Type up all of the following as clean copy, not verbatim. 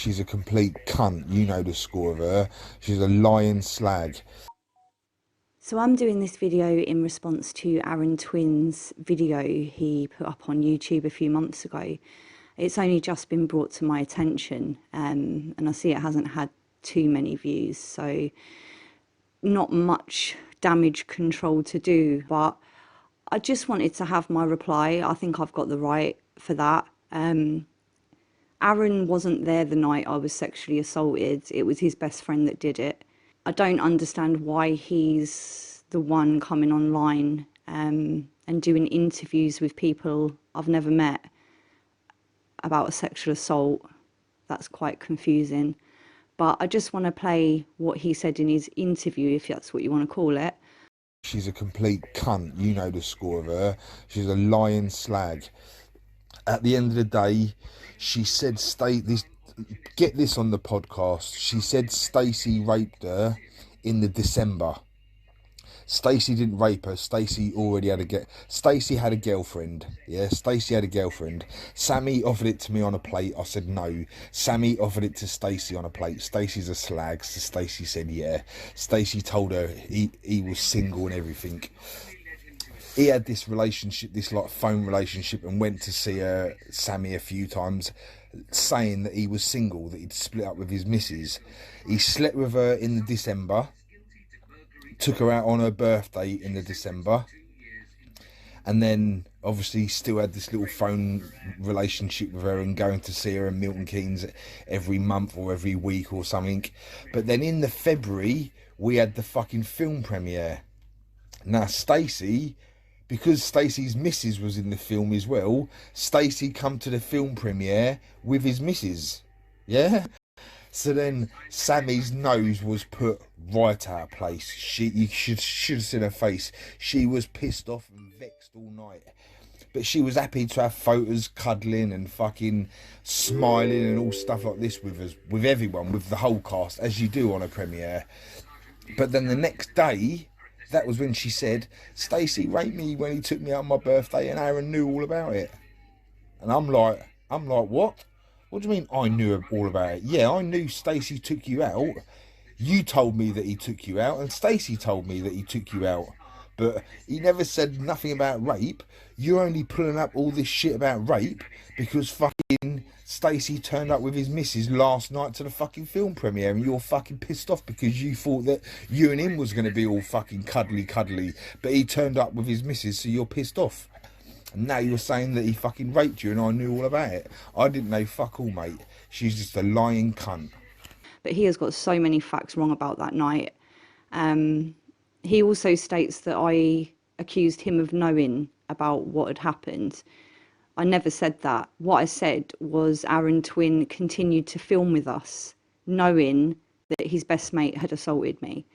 She's a complete cunt. You know the score of her. She's a lying slag. So I'm doing this video in response to Aaron Twin's video he put up on YouTube a few months ago. It's only just been brought to my attention, and I see it hasn't had too many views, so not much damage control to do, but I just wanted to have my reply. I think I've got the right for that. Aaron wasn't there the night I was sexually assaulted. It was his best friend that did it. I don't understand why he's the one coming online and doing interviews with people I've never met about a sexual assault. That's quite confusing. But I just want to play what he said in his interview, if that's what you want to call it. She's a complete cunt. You know the score of her. She's a lying slag. At the end of the day, she said, get this on the podcast. She said Stacey raped her in the December. Stacey didn't rape her. Stacey had a girlfriend. Yeah, Stacey had a girlfriend. Sammy offered it to me on a plate. I said no. Sammy offered it to Stacey on a plate. Stacey's a slag, so Stacey said yeah. Stacey told her he was single and everything. He had this relationship, this like phone relationship, and went to see Sammy a few times, saying that he was single, that he'd split up with his missus. He slept with her in the December, took her out on her birthday in the December, and then obviously still had this little phone relationship with her and going to see her in Milton Keynes every month or every week or something. But then in the February, we had the fucking film premiere. Now Stacey, because Stacey's missus was in the film as well, Stacey come to the film premiere with his missus. Yeah? So then Sammy's nose was put right out of place. You should have seen her face. She was pissed off and vexed all night. But she was happy to have photos cuddling and fucking smiling and all stuff like this with us, with everyone, with the whole cast, as you do on a premiere. But then the next day, that was when she said, Stacey raped me when he took me out on my birthday and Aaron knew all about it. And I'm like, what? What do you mean I knew all about it? Yeah, I knew Stacey took you out. You told me that he took you out, and Stacey told me that he took you out. But he never said nothing about rape. You're only pulling up all this shit about rape because fucking Stacey turned up with his missus last night to the fucking film premiere, and you're fucking pissed off because you thought that you and him was going to be all fucking cuddly, but he turned up with his missus, so you're pissed off. And now you're saying that he fucking raped you and I knew all about it. I didn't know fuck all, mate. She's just a lying cunt. But he has got so many facts wrong about that night. He also states that I accused him of knowing about what had happened. I never said that. What I said was Aaron Twin continued to film with us, knowing that his best mate had assaulted me.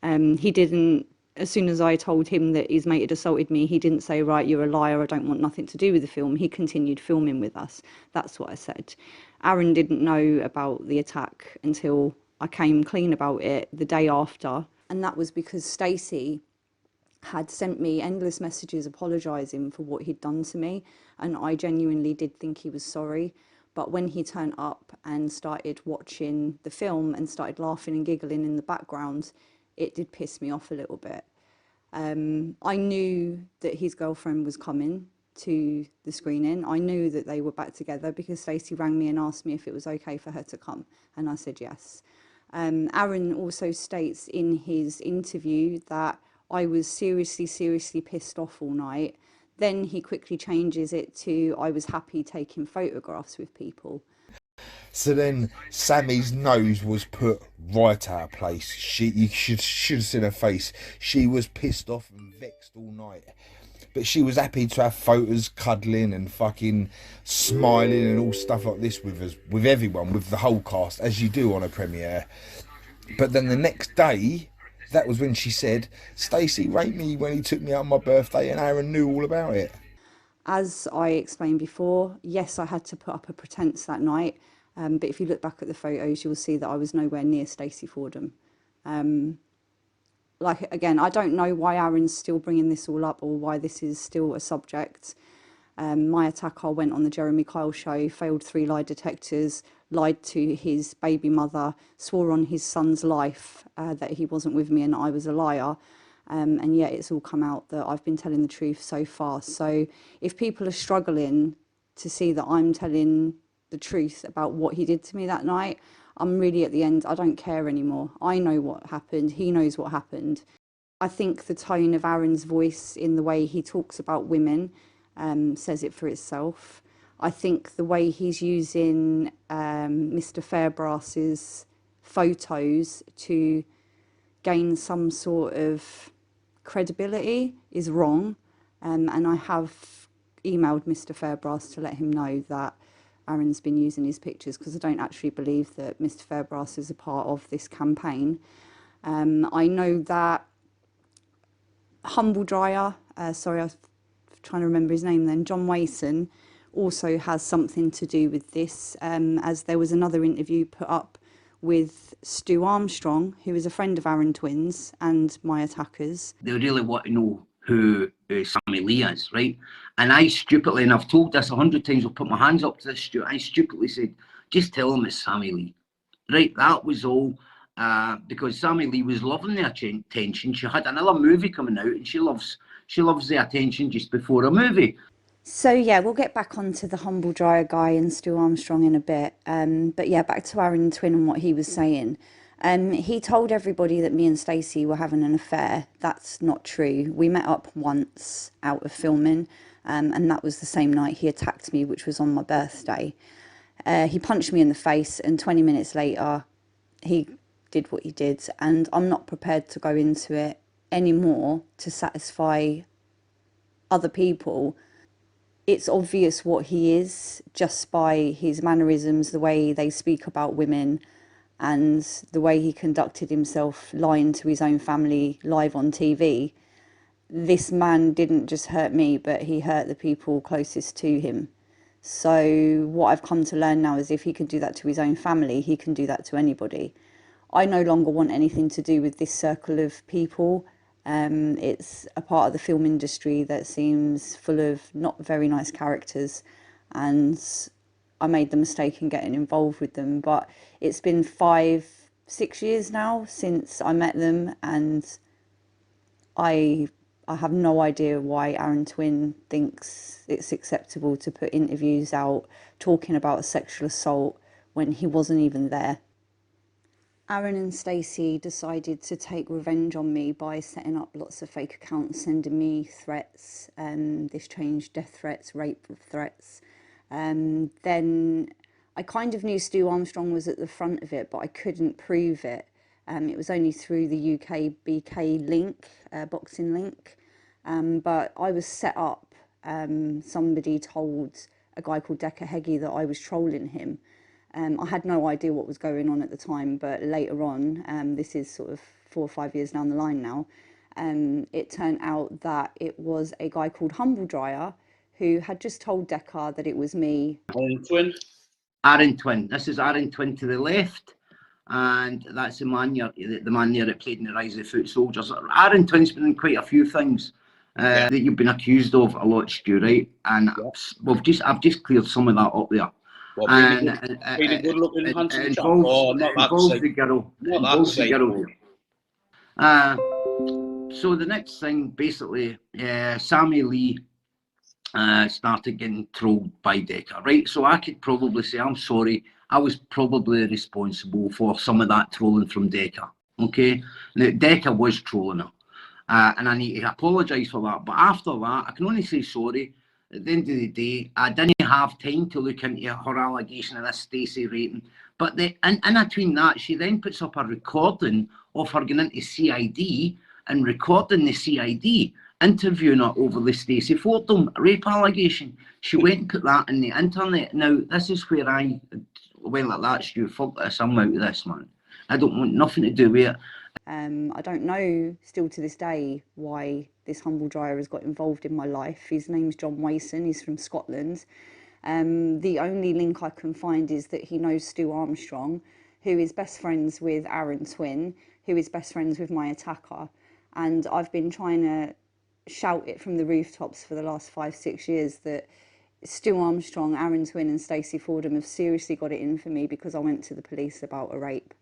He didn't, as soon as I told him that his mate had assaulted me, he didn't say, right, you're a liar, I don't want nothing to do with the film. He continued filming with us. That's what I said. Aaron didn't know about the attack until I came clean about it the day after. And that was because Stacey had sent me endless messages apologising for what he'd done to me. And I genuinely did think he was sorry. But when he turned up and started watching the film and started laughing and giggling in the background, it did piss me off a little bit. I knew that his girlfriend was coming to the screening. I knew that they were back together because Stacey rang me and asked me if it was okay for her to come, and I said yes. Aaron also states in his interview that I was seriously pissed off all night. Then he quickly changes it to I was happy taking photographs with people. So then Sammy's nose was put right out of place. You should have seen her face. She was pissed off and vexed all night. But she was happy to have photos cuddling and fucking smiling and all stuff like this with us, with everyone, with the whole cast, as you do on a premiere. But then the next day, that was when she said, Stacey raped me when he took me out on my birthday and Aaron knew all about it. As I explained before, yes, I had to put up a pretense that night. But if you look back at the photos, you'll see that I was nowhere near Stacey Fordham. Again, I don't know why Aaron's still bringing this all up or why this is still a subject. Maya Takar went on the Jeremy Kyle show, failed 3 lie detectors, lied to his baby mother, swore on his son's life that he wasn't with me and I was a liar. And yet it's all come out that I've been telling the truth so far. So if people are struggling to see that I'm telling the truth about what he did to me that night, I'm really at the end. I don't care anymore. I know what happened. He knows what happened. I think the tone of Aaron's voice in the way he talks about women says it for itself. I think the way he's using Mr. Fairbrass's photos to gain some sort of credibility is wrong. And I have emailed Mr. Fairbrass to let him know that Aaron's been using his pictures, because I don't actually believe that Mr. Fairbrass is a part of this campaign. I know that Humble Dryer, sorry, I was trying to remember his name then, John Wason, also has something to do with this, as there was another interview put up with Stu Armstrong, who is a friend of Aaron Twins and my attackers. They really want to know who Sammy Lee is, right? And I stupidly, and I've told this 100 times, I'll put my hands up to this, Stu, I stupidly said, just tell him it's Sammy Lee. Right, that was all. Because Sammy Lee was loving the attention. She had another movie coming out, and she loves the attention just before a movie. So yeah, we'll get back onto the Humble Dryer guy and Stu Armstrong in a bit. But yeah, back to Aaron Twin and what he was saying. He told everybody that me and Stacey were having an affair. That's not true. We met up once out of filming, and that was the same night he attacked me, which was on my birthday. He punched me in the face, and 20 minutes later, he did what he did, and I'm not prepared to go into it anymore to satisfy other people. It's obvious what he is just by his mannerisms, the way they speak about women, and the way he conducted himself, lying to his own family live on TV. This man didn't just hurt me, but he hurt the people closest to him. So what I've come to learn now is if he can do that to his own family, he can do that to anybody. I no longer want anything to do with this circle of people. It's a part of the film industry that seems full of not very nice characters, and I made the mistake in getting involved with them. But it's been 5-6 years now since I met them, and I have no idea why Aaron Twin thinks it's acceptable to put interviews out talking about a sexual assault when he wasn't even there. Aaron and Stacey decided to take revenge on me by setting up lots of fake accounts, sending me threats. This changed death threats, rape threats. Then I kind of knew Stu Armstrong was at the front of it, but I couldn't prove it. It was only through the UK BK link, boxing link. But I was set up. Somebody told a guy called Decker Heggie that I was trolling him. I had no idea what was going on at the time, but later on, this is sort of 4 or 5 years down the line now, it turned out that it was a guy called Humble Dryer who had just told Decker that it was me. Aaron Twin. Aaron Twin. This is Aaron Twin to the left, and that's the man there that played in The Rise of the Foot Soldiers. Aaron Twin's been in quite a few things that you've been accused of a lot, Stu, right? And I've just cleared some of that up there. Well, being a good-looking, handsome chap. Oh, not that involves the girl. Involves the girl. So the next thing, basically, Sammy Lee started getting trolled by Decker, right? So I could probably say, I'm sorry, I was probably responsible for some of that trolling from Decker, okay? Now, Decker was trolling her, and I need to apologise for that. But after that, I can only say sorry. At the end of the day, I didn't have time to look into her allegation of this Stacey rating. But in between that, she then puts up a recording of her going into CID and recording the CID, interviewing her over the Stacey Fordham rape allegation. She went and put that in the internet. Now, this is where I went like that, Stu, fuck this, I'm out of this, man. I don't want nothing to do with it. I don't know still to this day why this Humble Dryer has got involved in my life. His name's John Wason, he's from Scotland. The only link I can find is that he knows Stu Armstrong, who is best friends with Aaron Twin, who is best friends with my attacker. And I've been trying to shout it from the rooftops for the last 5-6 years that Stu Armstrong, Aaron Twin and Stacey Fordham have seriously got it in for me because I went to the police about a rape.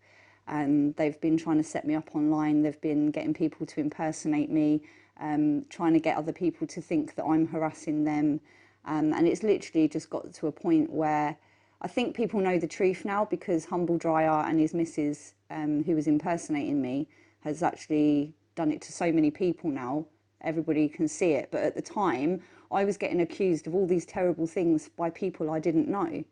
They've been trying to set me up online. They've been getting people to impersonate me, trying to get other people to think that I'm harassing them. And it's literally just got to a point where I think people know the truth now, because Humble Dryer and his missus, who was impersonating me, has actually done it to so many people now. Everybody can see it. But at the time, I was getting accused of all these terrible things by people I didn't know.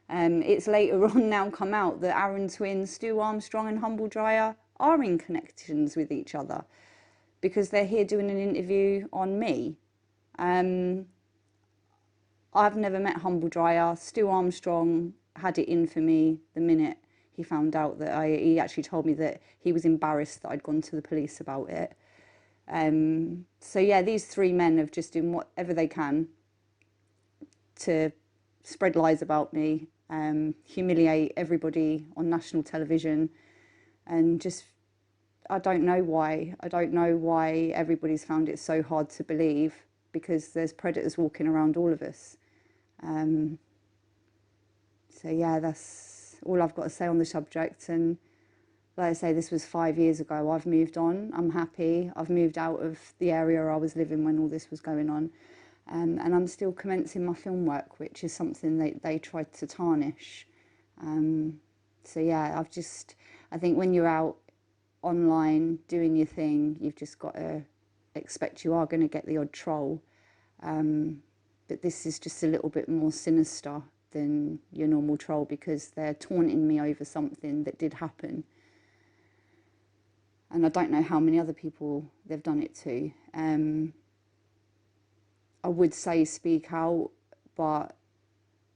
It's later on now come out that Aaron Twin, Stu Armstrong and Humble Dryer are in connections with each other because they're here doing an interview on me. I've never met Humble Dryer. Stu Armstrong had it in for me the minute he found out that he actually told me that he was embarrassed that I'd gone to the police about it. So yeah, these three men have just done whatever they can to spread lies about me, humiliate everybody on national television, and just, I don't know why. I don't know why everybody's found it so hard to believe, because there's predators walking around all of us. So yeah, that's all I've got to say on the subject. And like I say, this was 5 years ago. I've moved on. I'm happy. I've moved out of the area I was living when all this was going on. And I'm still commencing my film work, which is something they tried to tarnish. So yeah, I think when you're out online doing your thing, you've just got to expect you are going to get the odd troll. But this is just a little bit more sinister than your normal troll, because they're taunting me over something that did happen. And I don't know how many other people they've done it to. I would say speak out, but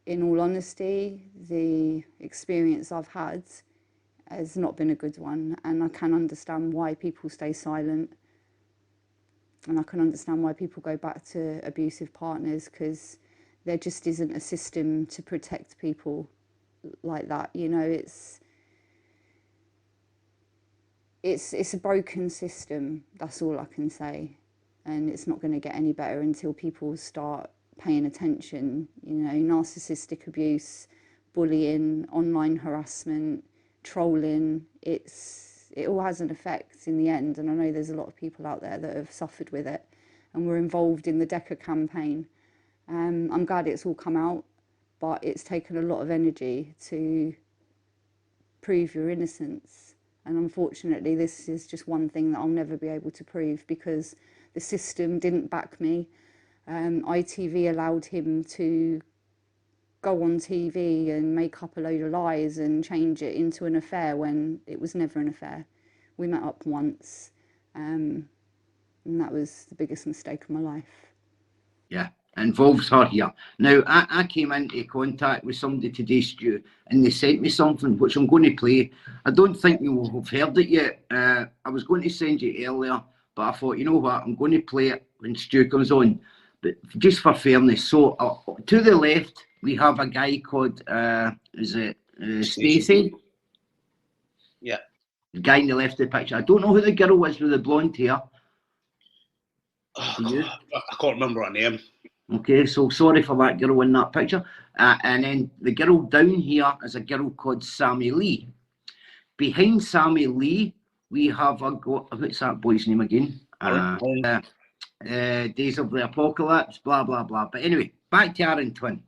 in all honesty, the experience I've had has not been a good one, and I can understand why people stay silent, and I can understand why people go back to abusive partners, because there just isn't a system to protect people like that. You know, it's a broken system, that's all I can say. And it's not going to get any better until people start paying attention. You know, narcissistic abuse, bullying, online harassment, trolling, it all has an effect in the end. And I know there's a lot of people out there that have suffered with it and were involved in the DECA campaign. I'm glad it's all come out, but it's taken a lot of energy to prove your innocence. And unfortunately, this is just one thing that I'll never be able to prove, because the system didn't back me. ITV allowed him to go on TV and make up a load of lies and change it into an affair when it was never an affair. We met up once, and that was the biggest mistake of my life. Yeah, involves her here. Now, I came into contact with somebody today, Stu, and they sent me something which I'm going to play. I don't think you will have heard it yet. I was going to send you earlier, but I thought, you know what, I'm going to play it when Stu comes on. But just for fairness, so to the left, we have a guy called, is it Stacey? Yeah. The guy in the left of the picture. I don't know who the girl was with the blonde hair. Oh, God, I can't remember her name. Okay, so sorry for that girl in that picture. And then the girl down here is a girl called Sammy Lee. Behind Sammy Lee, we have what's that boy's name again? Days of the Apocalypse, blah, blah, blah. But anyway, back to Aaron Twin.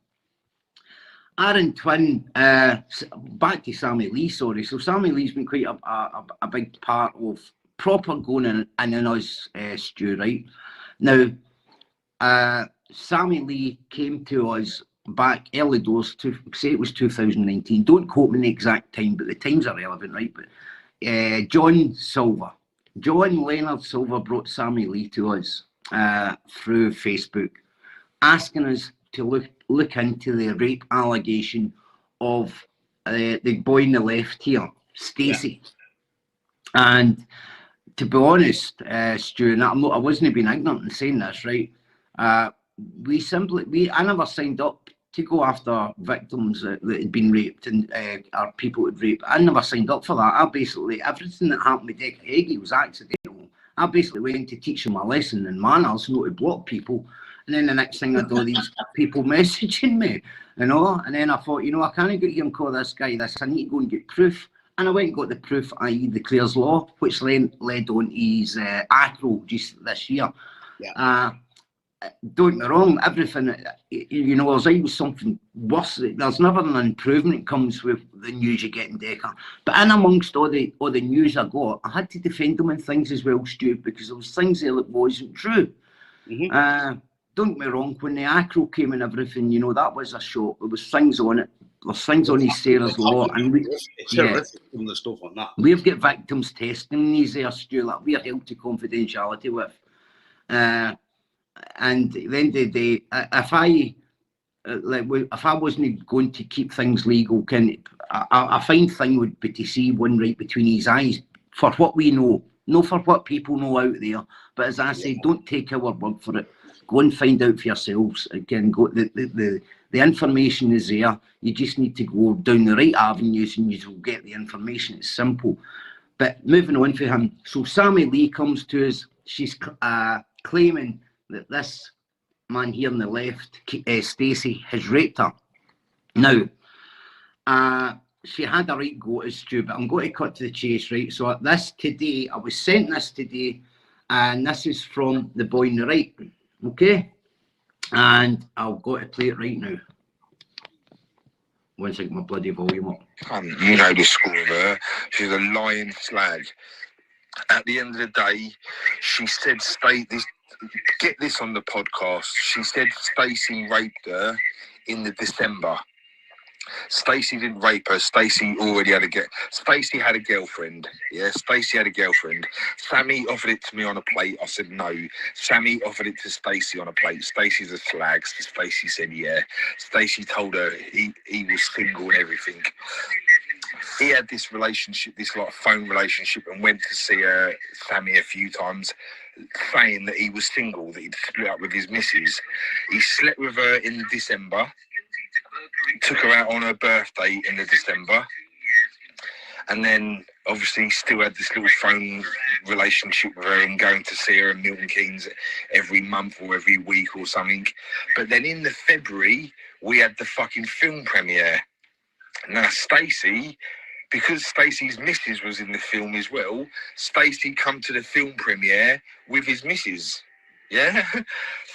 Aaron Twin, back to Sammy Lee, sorry. So Sammy Lee's been quite a big part of proper going in and us, Stu, right? Now, Sammy Lee came to us back early doors, to say it was 2019. Don't quote me the exact time, but the times are relevant, right? But John Leonard Silver brought Sammy Lee to us through Facebook, asking us to look into the rape allegation of the boy on the left here, Stacey. Yeah. And to be honest, Stu, and I wasn't being ignorant in saying this, right? I never signed up to go after victims that had been raped and or people who had raped. I never signed up for that. Everything that happened with Declan Heggie was accidental. I basically went to teach them a lesson in manners, not to block people. And then the next thing I know, these people messaging me, you know. And then I thought, you know, I can't get here and call this guy this. I need to go and get proof. And I went and got the proof, i.e. the Clare's Law, which then led on to his ACRO just this year. Yeah. Don't get me wrong, everything, you know, there's always something worse. There's never an improvement comes with the news you get in Decker. But in amongst all the news I got, I had to defend them in things as well, Stu, because there was things there that wasn't true. Don't get me wrong, when the ACRO came and everything, you know, that was a shock. There was things on it. There's things on his Sarah's Law. And it's horrific, some of the stuff on that. We've got victims testing these there, Stu, that we're held to confidentiality with. And at the end of the day, if I wasn't going to keep things legal, a fine thing would be to see one right between his eyes for what we know, not for what people know out there. But as I say, don't take our word for it. Go and find out for yourselves. Again, go. The information is there. You just need to go down the right avenues, and you will get the information. It's simple. But moving on for him, so Sammy Lee comes to us. She's claiming that this man here on the left, Stacey, has raped her. Now, she had a right go to Stu, but I'm going to cut to the chase, right? So this today, I was sent this today, and this is from the boy on the right, okay? And I'll go to play it right now. One second, my bloody volume up. You know the score of her. She's a lying slag. At the end of the day, she said, get this on the podcast. She said Stacey raped her in the December. Stacey didn't rape her. Stacey had a girlfriend. Yeah, Stacey had a girlfriend. Sammy offered it to me on a plate. I said no. Sammy offered it to Stacey on a plate. Stacey's a slag. Stacey said yeah. Stacey told her he was single and everything. He had this relationship, this like phone relationship, and went to see Sammy a few times, saying that he was single, that he'd split up with his missus. He slept with her in December, took her out on her birthday in the December, and then obviously still had this little phone relationship with her and going to see her in Milton Keynes every month or every week or something. But then in the February, we had the fucking film premiere. Now Stacey, because Stacey's missus was in the film as well, Stacey come to the film premiere with his missus. Yeah?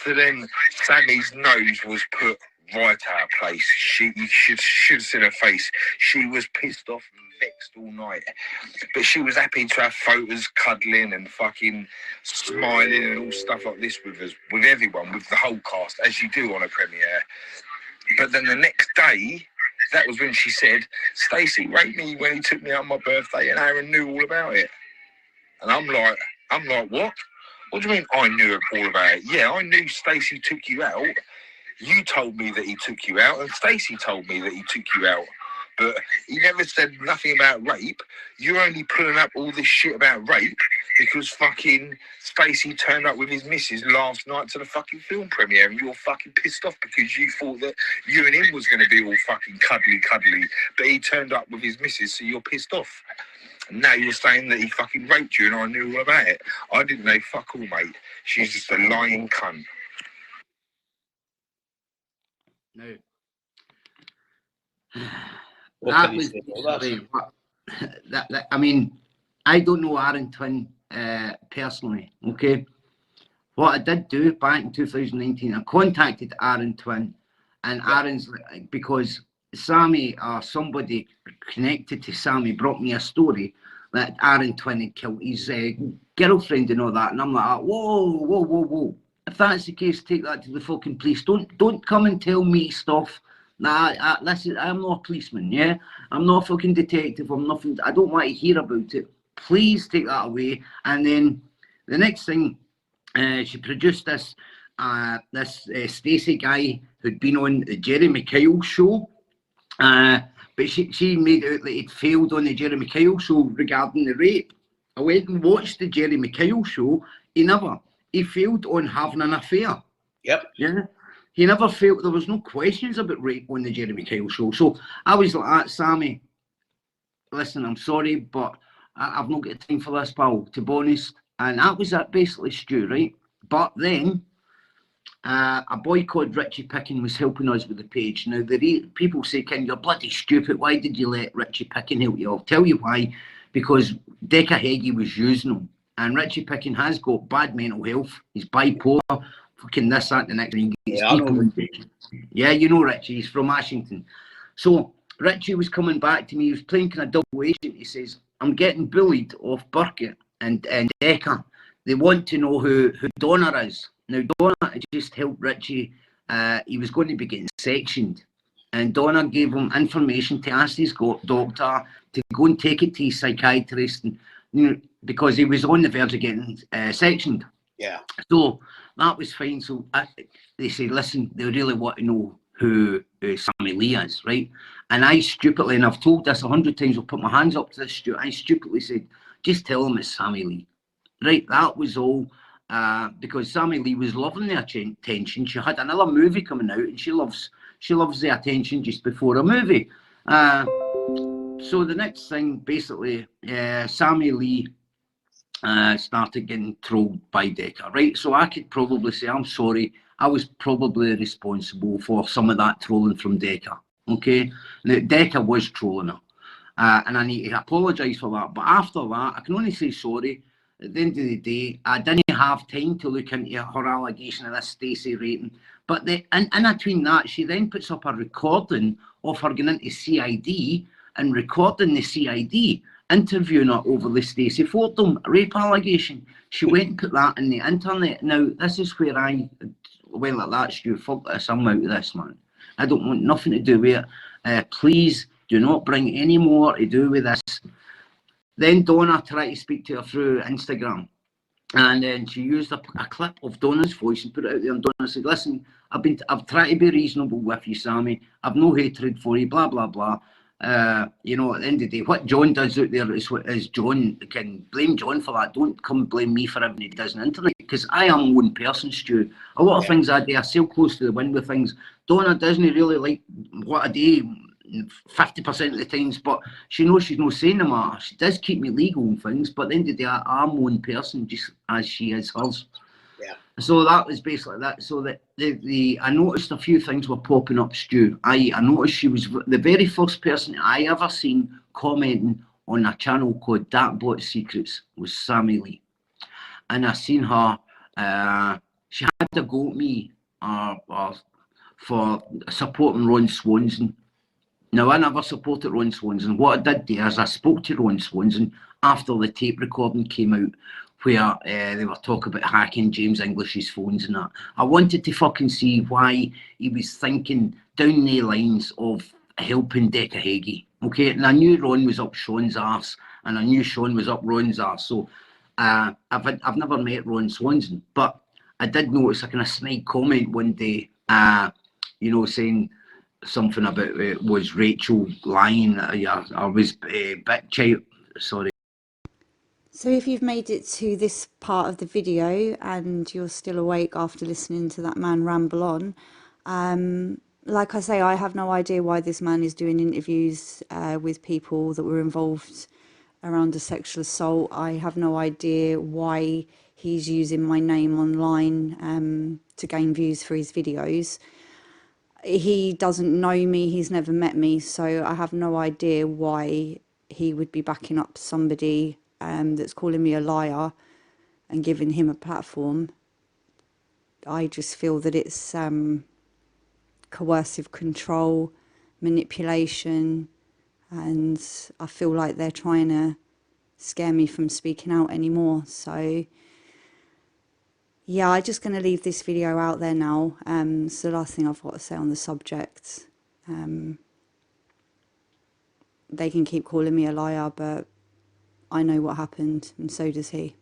So then Sammy's nose was put right out of place. You should have seen her face. She was pissed off and vexed all night. But she was happy to have photos cuddling and fucking smiling and all stuff like this with us, with everyone, with the whole cast, as you do on a premiere. But then the next day, that was when she said, Stacey raped me when he took me out on my birthday and Aaron knew all about it. And I'm like, what? What do you mean I knew all about it? Yeah, I knew Stacey took you out. You told me that he took you out, and Stacey told me that he took you out. But he never said nothing about rape. You're only pulling up all this shit about rape because fucking Stacey turned up with his missus last night to the fucking film premiere, and you're fucking pissed off because you thought that you and him was going to be all fucking cuddly, but he turned up with his missus, so you're pissed off. And now you're saying that he fucking raped you and I knew all about it. I didn't know fuck all, mate. She's just a lying cunt. No. I mean, I don't know Aaron Twin personally, okay? What I did do back in 2019, I contacted Aaron Twin, and Aaron's, because Sammy or somebody connected to Sammy brought me a story that Aaron Twin had killed his girlfriend and all that, and I'm like, whoa. If that's the case, take that to the fucking police. Don't come and tell me stuff. Nah, listen, I'm not a policeman, yeah? I'm not a fucking detective. I'm nothing. I don't want to hear about it. Please take that away. And then the next thing, she produced this Stacey guy who'd been on the Jeremy Kyle show. But she made out that he'd failed on the Jeremy Kyle show regarding the rape. I went and watched the Jeremy Kyle show. He failed on having an affair. Yep. Yeah. He never failed. There was no questions about rape on the Jeremy Kyle show. So I was like, Sammy, listen, I'm sorry, but I've not got time for this, pal, to be honest. And that was that basically, Stu, right? But then a boy called Richie Picking was helping us with the page. Now, people say, Ken, you're bloody stupid. Why did you let Richie Picking help you? I'll tell you why. Because Decca Heggie was using him. And Richie Picking has got bad mental health. He's bipolar, fucking this, that, the next. And he gets yeah, you know Richie. He's from Ashington. So Richie was coming back to me. He was playing kind of double agent. He says, I'm getting bullied off Burkett and Decca. They want to know who Donna is. Now, Donna just helped Richie. He was going to be getting sectioned. And Donna gave him information to ask his doctor to go and take it to his psychiatrist, and, you know, because he was on the verge of getting sectioned. Yeah. So that was fine. So they said, listen, they really want to know who Sammy Lee is, right? And I stupidly, and I've told this 100 times, I'll put my hands up to this, Stu, I stupidly said, just tell him it's Sammy Lee. Right, that was all. Because Sammy Lee was loving the attention. She had another movie coming out, and she loves the attention just before a movie. So the next thing, basically, Sammy Lee started getting trolled by Decca, right? So I could probably say, I'm sorry, I was probably responsible for some of that trolling from Decca, okay? Now, Decca was trolling her, and I need to apologise for that. But after that, I can only say sorry. At the end of the day, I didn't have time to look into her allegation of this Stacey rating. But in between that, she then puts up a recording of her going into CID and recording the CID, interviewing her over the Stacey Fordham rape allegation. She went and put that in the internet. Now, this is where I went like that, Stu, fuck this, I'm out of this, man. I don't want nothing to do with it. Please do not bring any more to do with this. Then Donna tried to speak to her through Instagram, and then she used a clip of Donna's voice and put it out there. And Donna said, "Listen, I've tried to be reasonable with you, Sammy. I've no hatred for you. Blah blah blah. You know, at the end of the day, what John does out there is John can blame John for that. Don't come blame me for everything he does on the internet, because I am one person, Stu. A lot of things I do, I sail close to the wind with things. Donna doesn't really like what I do 50% of the times, but she knows she's not saying the matter. She does keep me legal and things, but at the end of the day, I'm one person, just as she is hers. Yeah. So that was basically that. So that I noticed a few things were popping up, Stu. I noticed she was the very first person I ever seen commenting on a channel called That Bot Secrets was Sammy Lee, and I seen her. She had to go at me for supporting Ron Swanson. Now, I never supported Ron Swanson. What I did there is I spoke to Ron Swanson after the tape recording came out, where they were talking about hacking James English's phones and that. I wanted to fucking see why he was thinking down the lines of helping Decca Heggie. Okay, and I knew Ron was up Sean's arse, and I knew Sean was up Ron's arse. So I've never met Ron Swanson, but I did notice a kind of snide comment one day, you know, saying something about was Rachel lying. I was bitch. Sorry. So if you've made it to this part of the video and you're still awake after listening to that man ramble on, like I say, I have no idea why this man is doing interviews with people that were involved around a sexual assault. I have no idea why he's using my name online to gain views for his videos. He doesn't know me, he's never met me, so I have no idea why he would be backing up somebody that's calling me a liar and giving him a platform. I just feel that it's coercive control, manipulation, and I feel like they're trying to scare me from speaking out anymore. So yeah, I'm just going to leave this video out there now. It's the last thing I've got to say on the subject. They can keep calling me a liar, but I know what happened, and so does he.